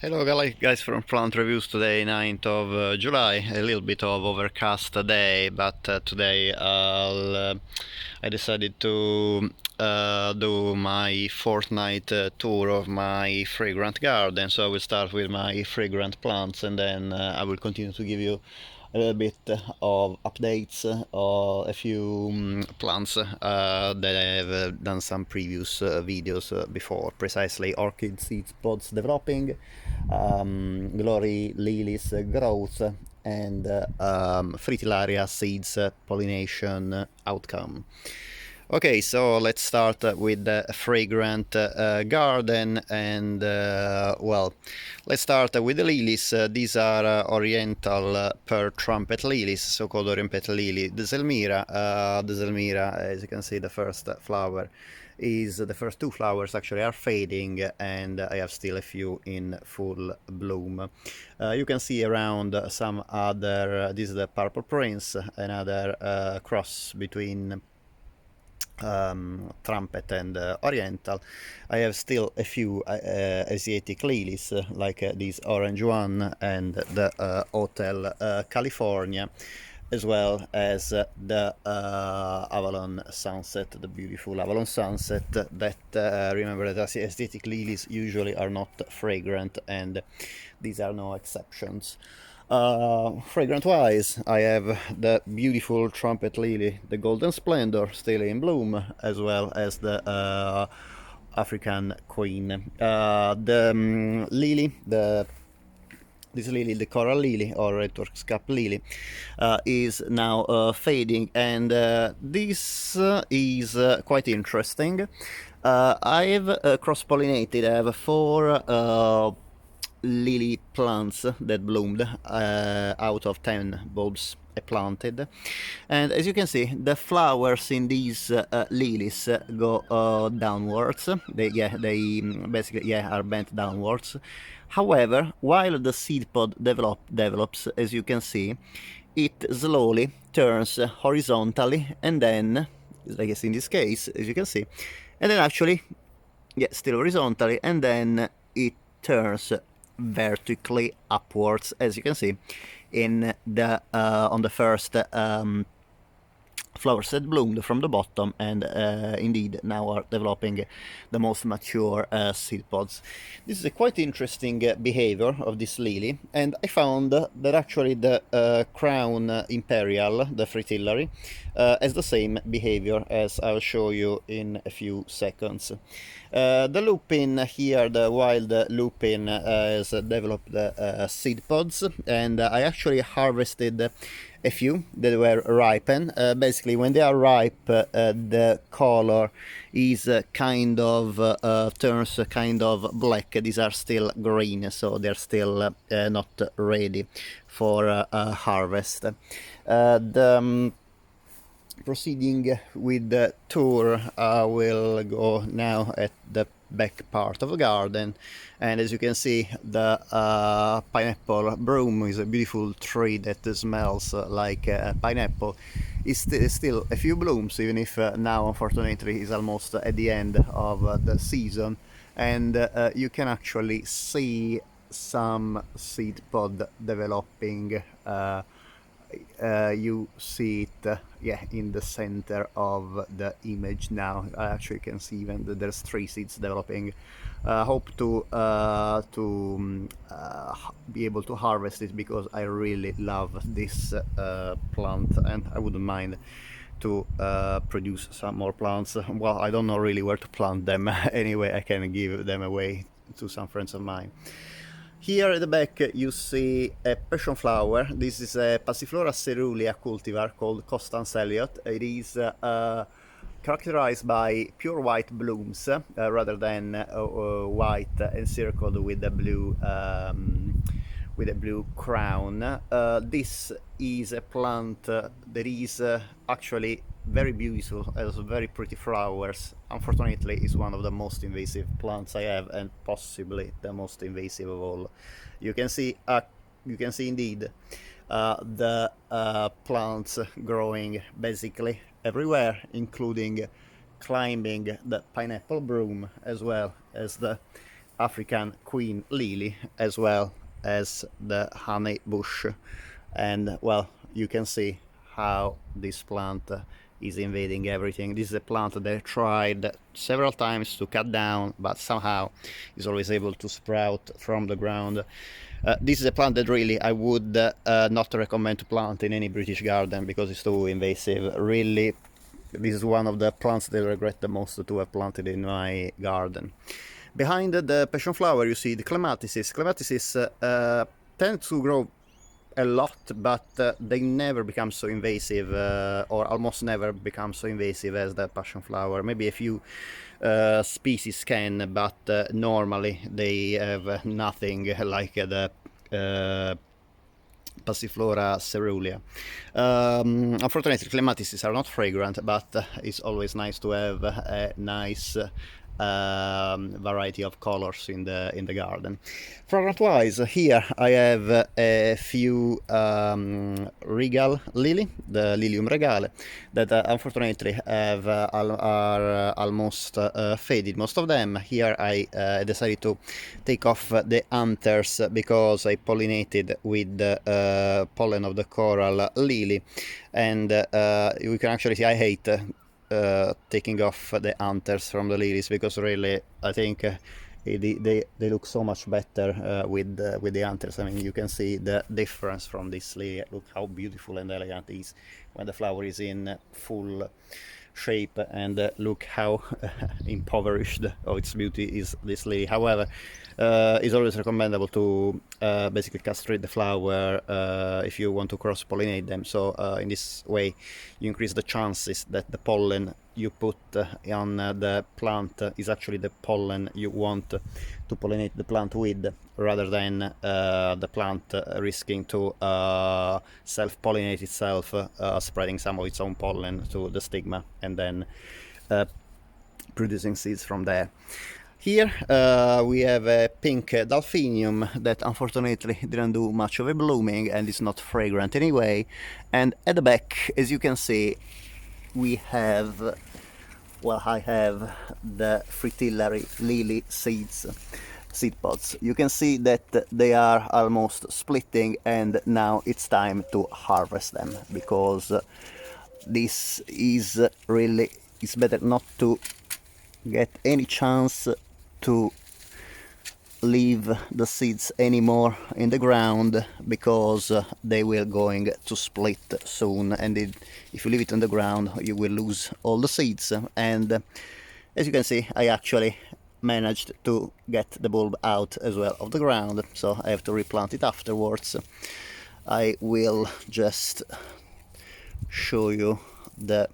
Hello guys from Plant Reviews. Today 9th of July, a little bit of overcast day, but today I decided to do my fortnight tour of my fragrant garden. So I will start with my fragrant plants, and then I will continue to give you a little bit of updates or a few plants that I have done some previous videos before, precisely orchid seeds pods developing, glory lilies growth, and fritillaria seeds pollination outcome. Okay, so let's start with the fragrant garden, and well, let's start with the lilies. These are oriental pearl trumpet lilies, so-called oriental lily. The Zelmira, as you can see, the first flower is the first two flowers actually are fading, and I have still a few in full bloom. You can see around some other. This is the purple prince, another cross between trumpet and oriental. I have still a few Asiatic lilies, like this orange one and the Hotel California, as well as the Avalon Sunset, the beautiful Avalon Sunset. That remember that Asiatic lilies usually are not fragrant, and these are no exceptions. Fragrant wise, I have the beautiful trumpet lily, the golden splendor, still in bloom, as well as the African queen. Lily, this lily, the coral lily or red Turk's cap lily, is now fading, and this is quite interesting. I've cross-pollinated. I have four lily plants that bloomed out of 10 bulbs I planted, and as you can see, the flowers in these lilies go downwards. They basically are bent downwards. However, while the seed pod develops, as you can see, it slowly turns horizontally, and then, I guess in this case, as you can see, and then actually, still horizontally, and then it turns vertically upwards, as you can see in the on the first flowers that bloomed from the bottom, and indeed now are developing the most mature seed pods. This is a quite interesting behavior of this lily, and I found that actually the Crown Imperial, the fritillary, has the same behavior, as I'll show you in a few seconds. The lupin here, the wild lupin, has developed seed pods, and I actually harvested a few that were ripened. Basically, when they are ripe, the color is kind of turns kind of black. These are still green, so they're still not ready for harvest. Proceeding with the tour, I will go now at the back part of the garden, and as you can see, the pineapple broom is a beautiful tree that smells like pineapple. It's still a few blooms, even if now unfortunately is almost at the end of the season, and you can actually see some seed pod developing. You see it in the center of the image now. I actually can see even that there's 3 seeds developing. Hope to be able to harvest it, because I really love this plant, and I wouldn't mind to produce some more plants. Well, I don't know really where to plant them. Anyway, I can give them away to some friends of mine. Here at the back you see a passion flower. This is a Passiflora caerulea cultivar called Constance Elliot. It is characterized by pure white blooms rather than white encircled with a blue crown. This is a plant that is actually very beautiful, has very pretty flowers. Unfortunately, it's one of the most invasive plants I have, and possibly the most invasive of all. You can see indeed the plants growing basically everywhere, including climbing the pineapple broom, as well as the African queen lily, as well as the honey bush. And well, you can see how this plant is invading everything. This is a plant that I tried several times to cut down, but somehow is always able to sprout from the ground. This is a plant that really I would not recommend to plant in any British garden because it's too invasive. Really, this is one of the plants that I regret the most to have planted in my garden. Behind the passion flower you see the clematises. Clematises tend to grow a lot, but they never become so invasive, or almost never become so invasive as the passion flower. Maybe a few species can, but normally they have nothing like the Passiflora cerulean. Unfortunately, clematises are not fragrant, but it's always nice to have a nice variety of colors in the garden. Fragrant wise, here I have a few regal lily, the Lilium regale, that unfortunately are almost faded, most of them. Here I decided to take off the anthers because I pollinated with the pollen of the coral lily, and you can actually see I hate taking off the anthers from the lilies because really I think they look so much better with the anthers. I mean, you can see the difference from this lily. Look how beautiful and elegant it is when the flower is in full shape, and look how impoverished of its beauty is this lily. However, it's always recommendable to basically castrate the flower if you want to cross-pollinate them. So in this way you increase the chances that the pollen you put on the plant is actually the pollen you want to pollinate the plant with, rather than the plant risking to self-pollinate itself, spreading some of its own pollen to the stigma and then producing seeds from there. Here we have a pink delphinium that unfortunately didn't do much of a blooming and is not fragrant anyway. And at the back, as you can see, we have, well, I have the fritillary lily seed pods. You can see that they are almost splitting, and now it's time to harvest them, because this is really, it's better not to get any chance to leave the seeds anymore in the ground, because they will going to split soon, and if you leave it on the ground you will lose all the seeds. And as you can see, I actually managed to get the bulb out as well of the ground, so I have to replant it afterwards. I will just show you the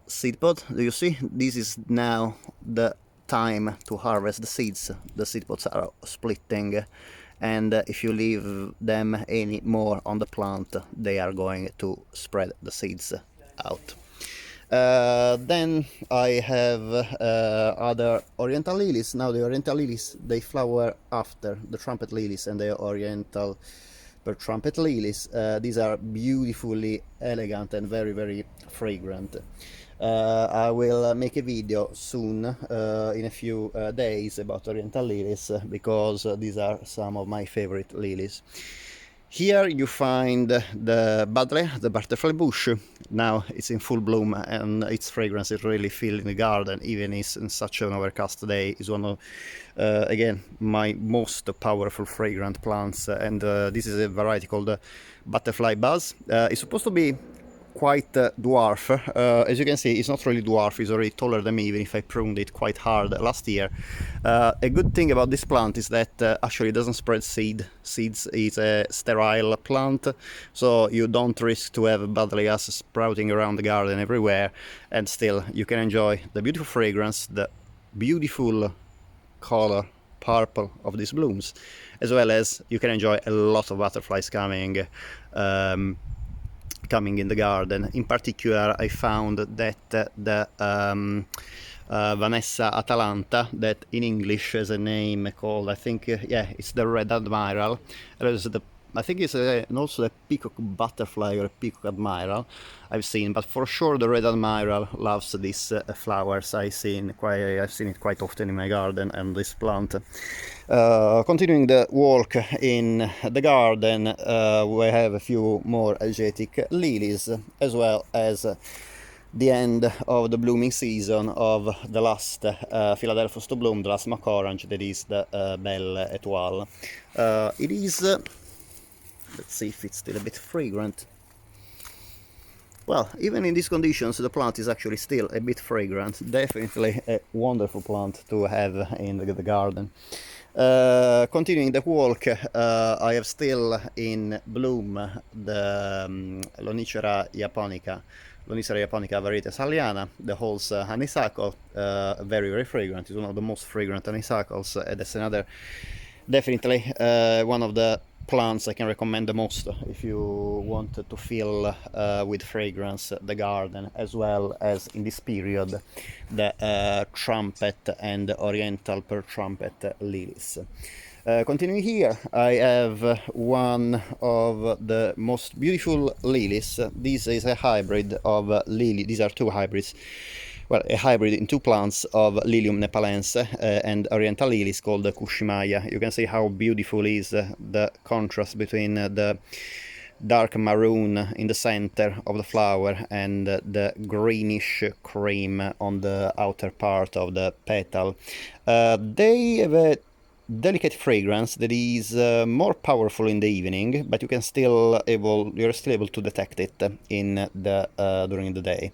seed pod. Do you see? This is now the time to harvest the seeds. The seed pods are splitting, and if you leave them any more on the plant, they are going to spread the seeds out. Then I have other oriental lilies. Now the oriental lilies, they flower after the trumpet lilies and the oriental per trumpet lilies. These are beautifully elegant and very, very fragrant. I will make a video soon, in a few days, about oriental lilies, because these are some of my favorite lilies. Here you find the Badley, the butterfly bush. Now it's in full bloom, and its fragrance is really filling the garden, even in such an overcast day. It's one of, again, my most powerful fragrant plants, and this is a variety called the butterfly buzz. It's supposed to be quite dwarf. As you can see, it's not really dwarf, it's already taller than me, even if I pruned it quite hard last year. A good thing about this plant is that actually it doesn't spread seeds. It's a sterile plant, so you don't risk to have Badlias sprouting around the garden everywhere, and still you can enjoy the beautiful fragrance, the beautiful color purple of these blooms, as well as you can enjoy a lot of butterflies coming in the garden. In particular, I found that the Vanessa Atalanta, that in English has a name called, I think, yeah, it's the Red Admiral. There's the I think it's also a peacock butterfly or a peacock admiral I've seen, but for sure the red admiral loves these flowers. I've seen it quite often in my garden, and this plant. Continuing the walk in the garden, we have a few more Asiatic lilies, as well as the end of the blooming season of the last Philadelphus to bloom, the last mock orange, that is the Belle Etoile. It is, let's see if it's still a bit fragrant. Well, even in these conditions, the plant is actually still a bit fragrant. Definitely a wonderful plant to have in the garden. Continuing the walk, I have still in bloom the Lonicera japonica varietas Halliana, the Hall's honeysuckle, very, very fragrant. It's one of the most fragrant honeysuckles. That's another, definitely one of the plants I can recommend the most if you want to fill with fragrance the garden, as well as in this period the trumpet and oriental pearl trumpet lilies. Continuing here, I have one of the most beautiful lilies. This is a hybrid of lily. These are two hybrids. Well, a hybrid in two plants of Lilium nepalense and oriental lilies called the Kushimaya. You can see how beautiful is the contrast between the dark maroon in the center of the flower and the greenish cream on the outer part of the petal. They have a delicate fragrance that is more powerful in the evening, but you're still able to detect it in the during the day.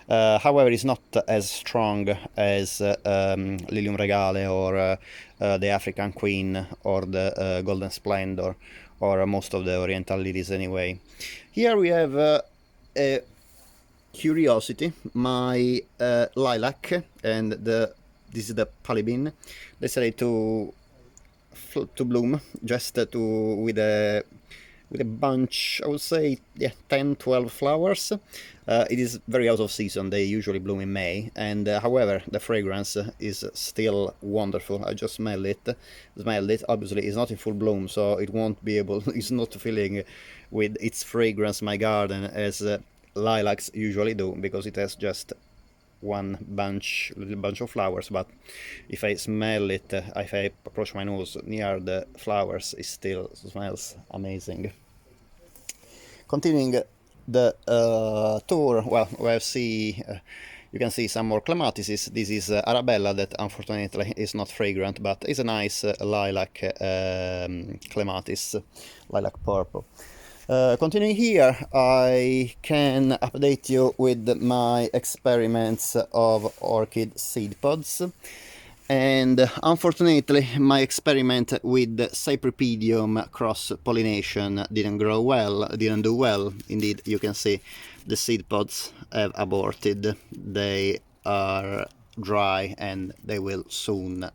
However, it's not as strong as Lilium regale or the African Queen or the Golden Splendor or most of the Oriental lilies anyway. Here we have a curiosity, my lilac, and this is the Palibin. Decided to bloom just with a bunch, I would say, yeah, 10-12 flowers. It is very out of season. They usually bloom in May, and however the fragrance is still wonderful. I just smelled it. Obviously it's not in full bloom, so it won't be able it's not filling with its fragrance my garden as lilacs usually do, because it has just one little bunch of flowers. But if I smell it, if I approach my nose near the flowers, it still smells amazing. Continuing the tour, well, you can see some more clematises. This is Arabella, that unfortunately is not fragrant, but is a nice lilac clematis, lilac purple. Continuing here, I can update you with my experiments of orchid seed pods, and unfortunately my experiment with Cypripedium cross pollination didn't do well. Indeed, you can see the seed pods have aborted. They are dry and they will soon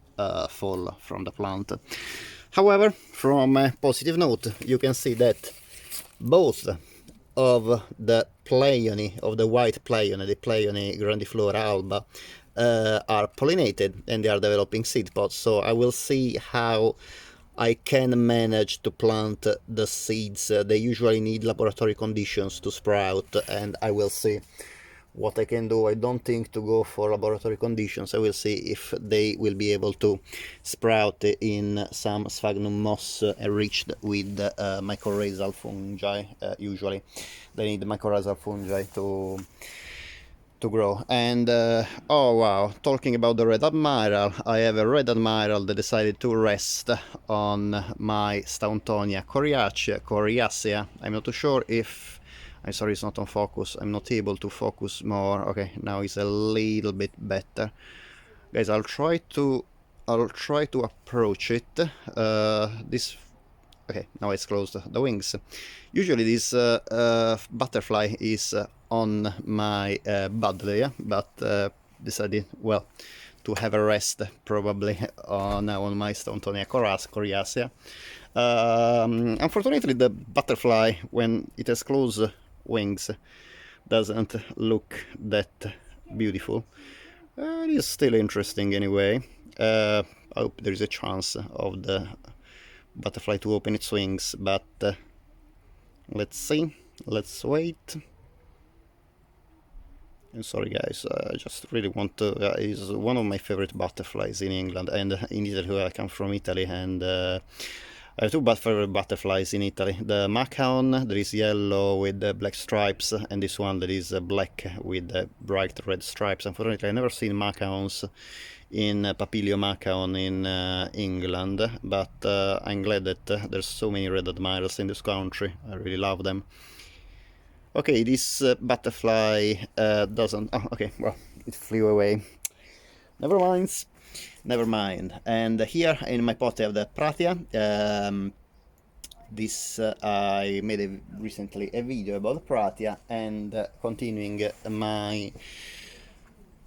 fall from the plant. However, from a positive note, you can see that both of the Pleione, of the white Pleione, the Pleione grandiflora alba, are pollinated and they are developing seed pods. So I will see how I can manage to plant the seeds. They usually need laboratory conditions to sprout, and I will see what I can do. I don't think to go for laboratory conditions. I will see if they will be able to sprout in some sphagnum moss enriched with mycorrhizal fungi. Usually they need mycorrhizal fungi to grow. And oh wow, talking about the red admiral, I have a red admiral that decided to rest on my Stauntonia coriacea. I'm not too sure if I'm sorry, it's not on focus. I'm not able to focus more. Okay, now it's a little bit better. Guys, I'll try to approach it. Okay, now it's closed the wings. Usually this butterfly is on my buddleia, but decided, well, to have a rest probably now on my Stauntonia coriacea. Unfortunately, the butterfly, when it has closed wings, doesn't look that beautiful. It is still interesting anyway. I hope there is a chance of the butterfly to open its wings, but Let's see. Let's wait. I'm sorry guys, I just really want to, is one of my favorite butterflies in England and in Italy, where I come from Italy, and I have two favorite butterflies in Italy. The macaon, that is yellow with black stripes, and this one that is black with bright red stripes. Unfortunately, I've never seen macaons in Papilio macaon in England, but I'm glad that there's so many red admirers in this country. I really love them. Okay, this butterfly doesn't... Oh, okay, well, it flew away. Never mind. Never mind. And here in my pot I have the Pratia. This I made recently a video about the Pratia, and continuing my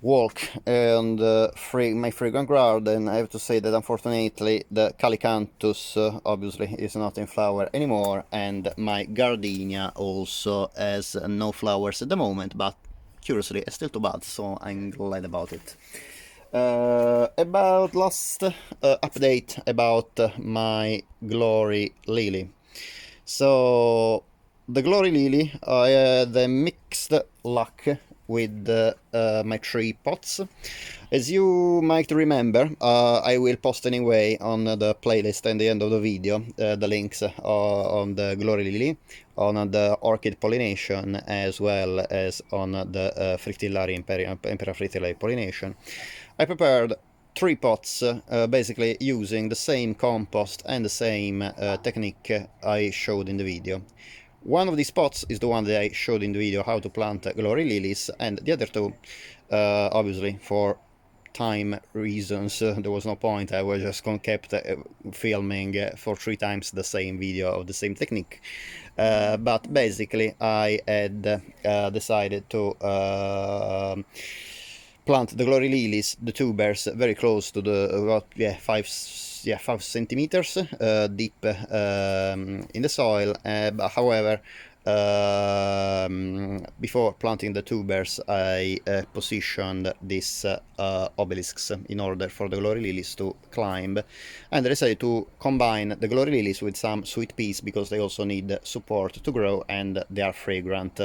walk and my fragrant garden, I have to say that unfortunately the Calicanthus obviously is not in flower anymore, and my gardenia also has no flowers at the moment, but curiously it's still too bad, so I'm glad about it. About last update about my Glory Lily. So the Glory Lily, I had a mixed luck with my 3 pots. As you might remember, I will post anyway on the playlist at the end of the video the links on the Glory Lily, on the orchid pollination, as well as on the Fritillary Imperial Fritillary pollination. I prepared 3 pots, basically using the same compost and the same technique I showed in the video. One of these pots is the one that I showed in the video, how to plant Glory Lilies, and the other 2, obviously for time reasons, there was no point, I was just kept filming for 3 times the same video of the same technique. But basically I had decided to plant the Glory Lilies, the tubers, very close to the about 5 centimeters deep in the soil. But however, before planting the tubers, I positioned these obelisks in order for the Glory Lilies to climb, and I decided to combine the Glory Lilies with some sweet peas because they also need support to grow, and they are fragrant,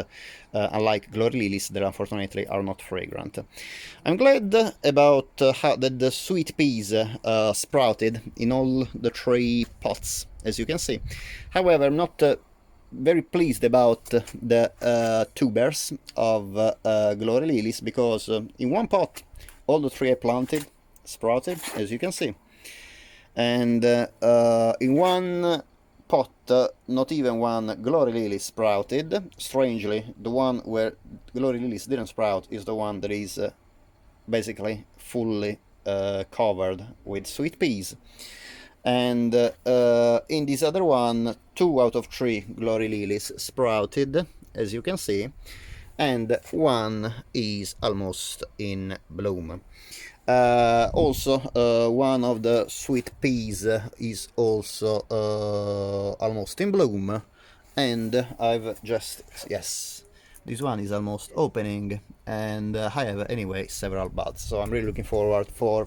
unlike Glory Lilies that unfortunately are not fragrant. I'm glad about how that the sweet peas sprouted in all the 3 pots, as you can see. However, I'm not very pleased about the tubers of Glory Lilies, because in one pot all the 3 I planted sprouted, as you can see, and in one pot not even one Glory Lily sprouted. Strangely, the one where Glory Lilies didn't sprout is the one that is basically fully covered with sweet peas. And in this other one, 2 out of 3 Glory Lilies sprouted, as you can see, and 1 is almost in bloom. Also, one of the sweet peas is also almost in bloom, and I've just, yes, this one is almost opening, and I have anyway several buds, so I'm really looking forward for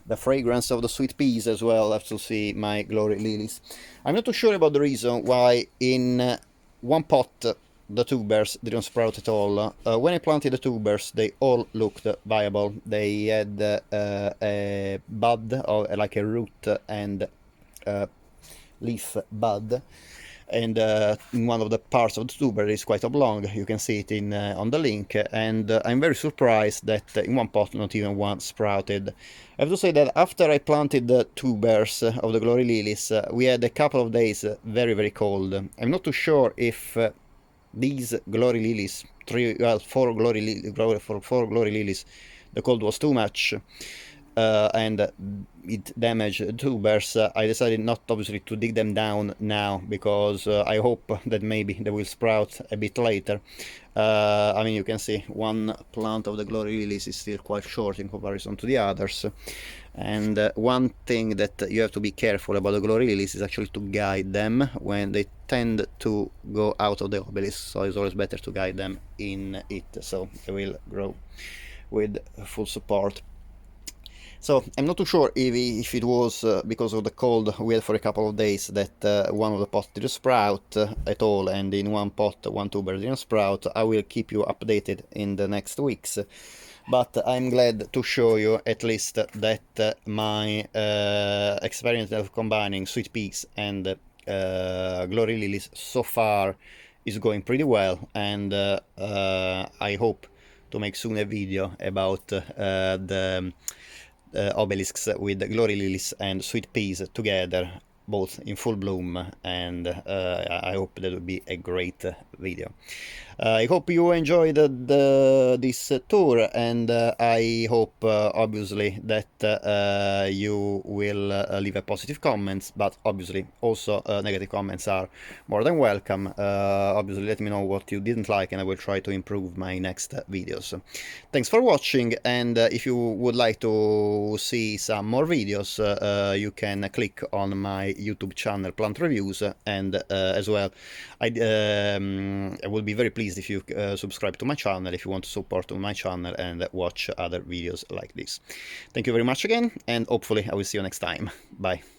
the fragrance of the sweet peas as well. I have to see my Glory Lilies. I'm not too sure about the reason why in one pot the tubers didn't sprout at all. When I planted the tubers, they all looked viable. They had a bud, or like a root and leaf bud, and in one of the parts of the tuber is quite oblong. You can see it in on the link, and I'm very surprised that in one pot not even one sprouted. I have to say that after I planted the tubers of the Glory Lilies, we had a couple of days very cold. I'm not too sure if these Glory Lilies, 4 Glory Lilies, the cold was too much, and it damaged the tubers. I decided not obviously to dig them down now, because I hope that maybe they will sprout a bit later. I mean, you can see one plant of the Glory Lilies is still quite short in comparison to the others, and one thing that you have to be careful about the Glory Lilies is actually to guide them when they tend to go out of the obelisk, so it's always better to guide them in it, so they will grow with full support. So I'm not too sure if it was because of the cold we had for a couple of days that one of the pots didn't sprout at all, and in one pot one tuber didn't sprout. I will keep you updated in the next weeks. But I'm glad to show you at least that my experience of combining sweet peas and glory lilies so far is going pretty well, and I hope to make soon a video about the obelisks with glory lilies and sweet peas together, both in full bloom, and I hope that will be a great video. I hope you enjoyed this tour, and I hope obviously that you will leave a positive comments, but obviously also negative comments are more than welcome. Obviously let me know what you didn't like, and I will try to improve my next videos. Thanks for watching, and if you would like to see some more videos, you can click on my YouTube channel Plant Reviews, and as well I will be very pleased if you subscribe to my channel if you want to support my channel and watch other videos like this. Thank you very much again, and hopefully I will see you next time. Bye.